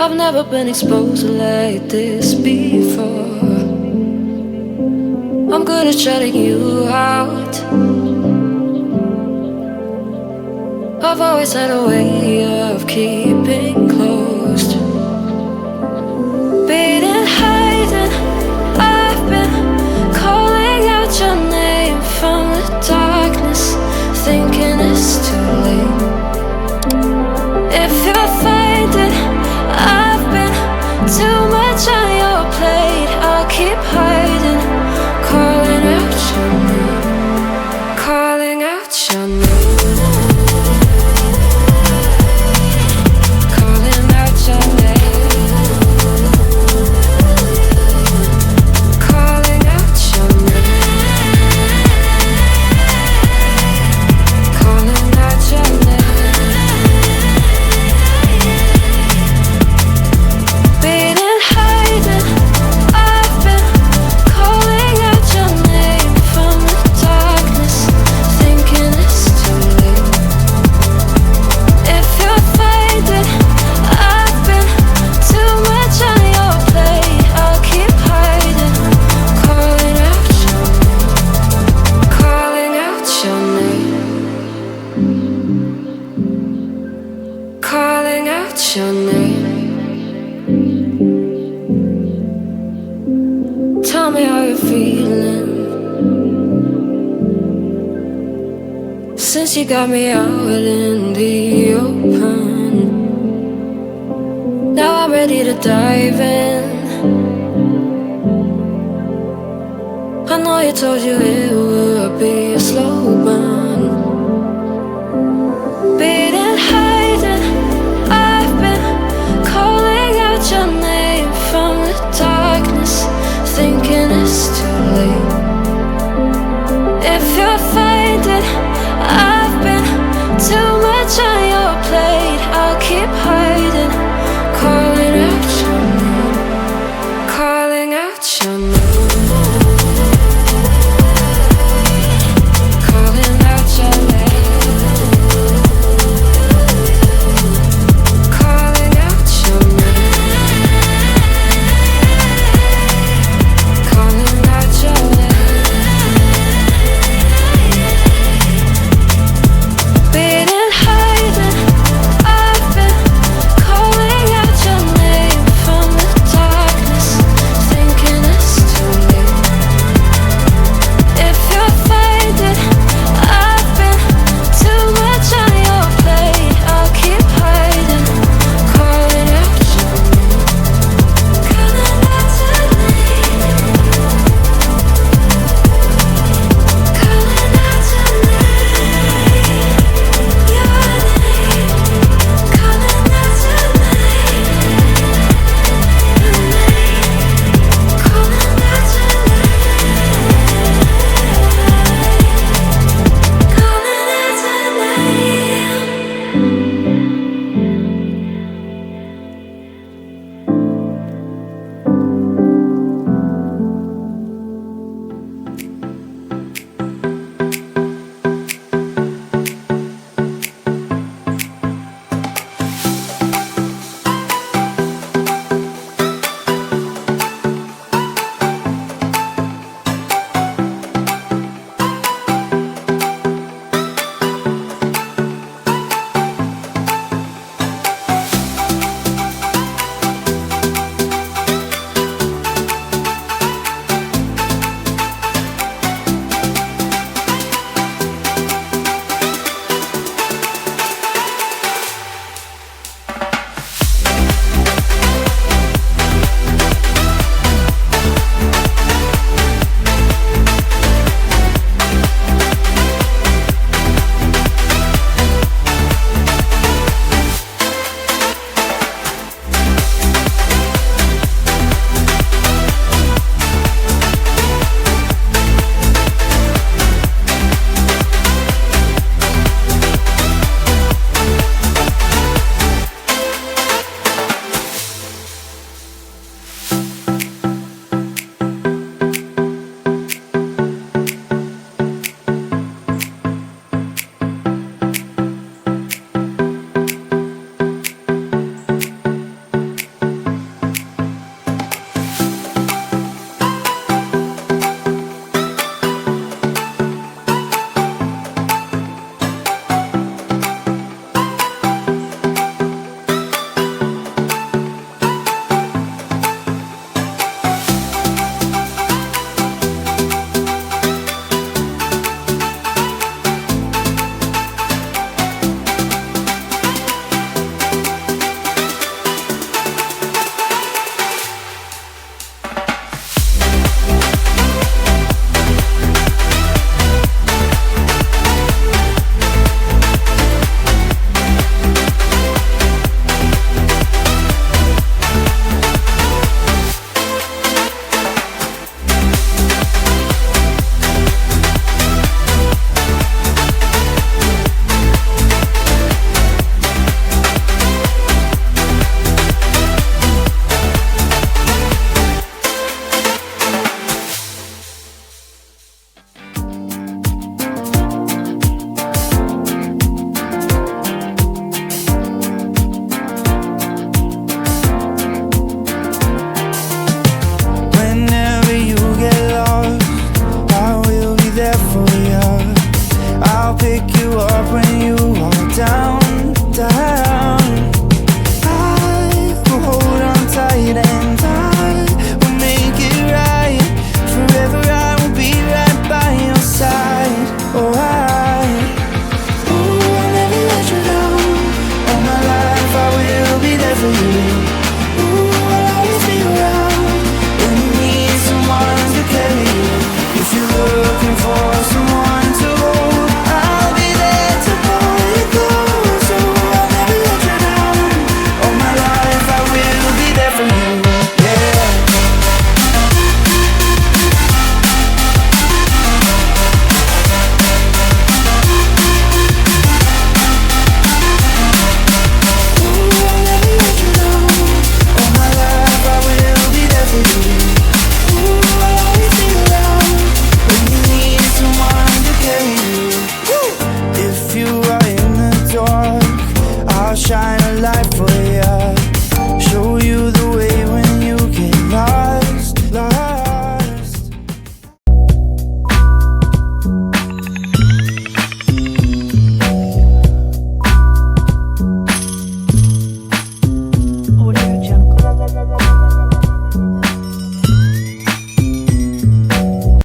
I've never been exposed like this before. I'm good at shutting you out. I've always had a way of keeping closed. Beating, hiding, I've been calling out your name from the darkness, thinking it's too late. If you're finding I've been too much on your plate, I'll keep hiding, calling out your name, calling out your name. Calling out your name. Tell me how you're feeling since you got me out in the open. Now I'm ready to dive in. I know you told you it would be a slow burn.